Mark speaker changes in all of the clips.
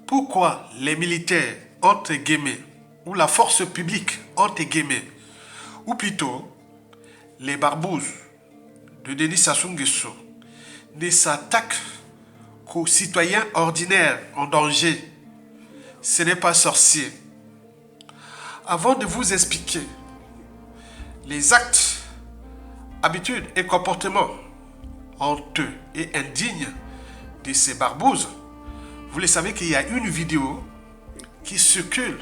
Speaker 1: pourquoi les militaires, entre guillemets, ou la force publique, entre guillemets, ou plutôt les barbouzes de Denis Sassou Nguesso ne s'attaquent qu'aux citoyens ordinaires en danger. Ce n'est pas sorcier. Avant de vous expliquer les actes, habitudes et comportements honteux et indignes de ces barbouzes, vous le savez qu'il y a une vidéo qui circule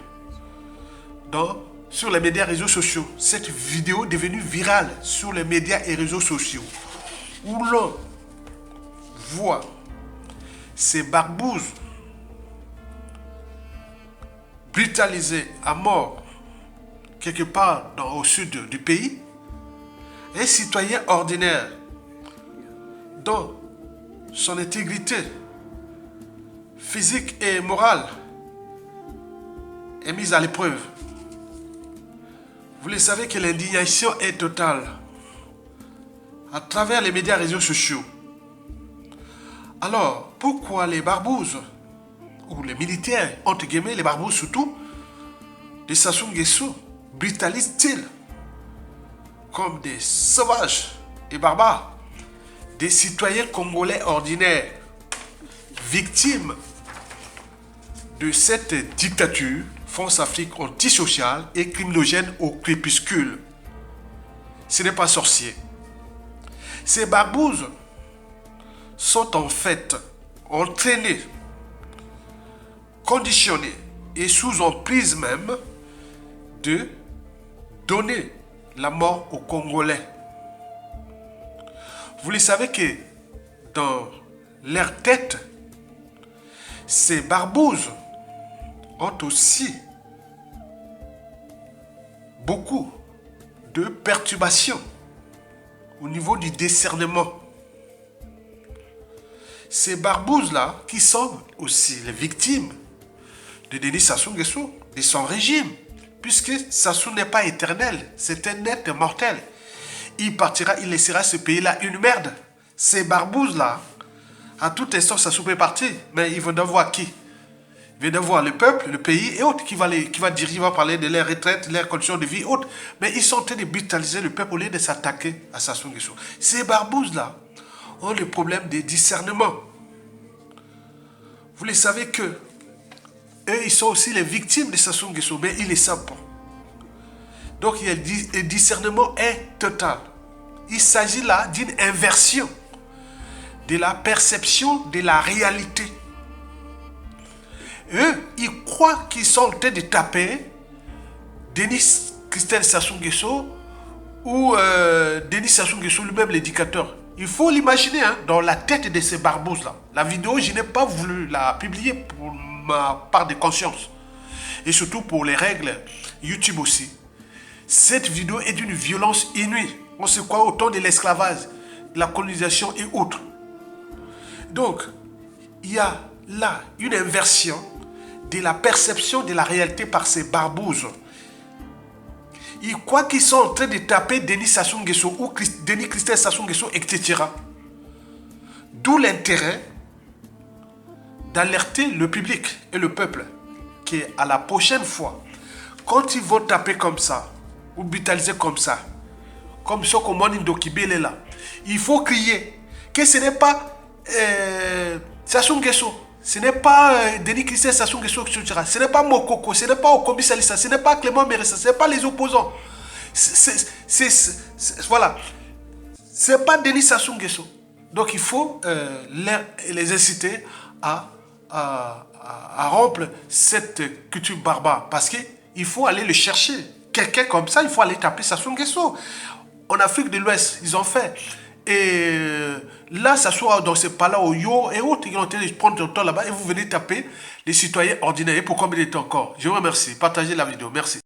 Speaker 1: sur les médias et réseaux sociaux. Cette vidéo est devenue virale sur les médias et réseaux sociaux où l'on voit ces barbouzes brutalisés à mort quelque part au sud du pays. Un citoyen ordinaire dont son intégrité physique et morale est mise à l'épreuve. Vous le savez que l'indignation est totale à travers les médias et réseaux sociaux. Alors, pourquoi les barbouzes, ou les militaires, entre guillemets, les barbouzes surtout, de Sassou Nguesso, brutalisent-ils comme des sauvages et barbares, des citoyens congolais ordinaires, victimes de cette dictature France-Afrique antisociale et criminogène au crépuscule? Ce n'est pas sorcier. Ces barbouzes sont en fait entraînés, conditionnés et sous emprise même de donner la mort aux Congolais. Vous le savez que dans leur tête, ces barbouzes ont aussi beaucoup de perturbations au niveau du discernement. Ces barbouzes-là, qui sont aussi les victimes de Denis Sassou Nguesso, de son régime, puisque Sassou n'est pas éternel, c'est un être mortel. Il partira, il laissera ce pays-là une merde. Ces barbouzes-là, à tout instant, Sassou peut partir, mais ils vont devoir qui? Ils vont devoir le peuple, le pays et autres qui va diriger, va parler de leur retraite, leurs conditions de vie et autres. Mais ils sont en train de brutaliser le peuple au lieu de s'attaquer à Sassou Nguesso. Ces barbouzes-là ont le problème de discernement. Vous le savez que eux, ils sont aussi les victimes de Sassou Nguesso, mais ils ne le savent pas. Donc, le discernement est total. Il s'agit là d'une inversion de la perception de la réalité. Eux, ils croient qu'ils sont en train de taper Denis Christelle Sassou Nguesso ou Denis Sassou Nguesso lui-même, l'éducateur. Il faut l'imaginer dans la tête de ces barbouzes-là. La vidéo, je n'ai pas voulu la publier pour ma part de conscience. Et surtout pour les règles YouTube aussi. Cette vidéo est d'une violence inouïe. On se croit au temps de l'esclavage, de la colonisation et autres. Donc, il y a là une inversion de la perception de la réalité par ces barbouzes. Ils croient qu'ils sont en train de taper Denis Sassou Nguesso ou Denis Christelle Sassou Nguesso, etc. D'où l'intérêt d'alerter le public et le peuple qu'à la prochaine fois, quand ils vont taper comme ça, ou brutaliser comme ça, comme ce qu'on dit Ndokibele là, il faut crier que ce n'est pas Sassou Nguesso, ce n'est pas Denis Christelle Sassou Nguesso, etc. Ce n'est pas Mokoko, ce n'est pas Okombi Salissa, ce n'est pas Clément Mérissa, ce n'est pas les opposants. Voilà. Ce n'est pas Denis Sassou Nguesso. Donc il faut les inciter à rompre cette culture barbare. Parce qu'il faut aller le chercher. Quelqu'un comme ça, il faut aller taper Sassou Nguesso. En Afrique de l'Ouest, ils ont fait. Et là, ça soit dans ces palais au Yo et autres, ils ont été prendre du temps là-bas et vous venez taper les citoyens ordinaires. Et pour combien de temps encore? Je vous remercie. Partagez la vidéo. Merci.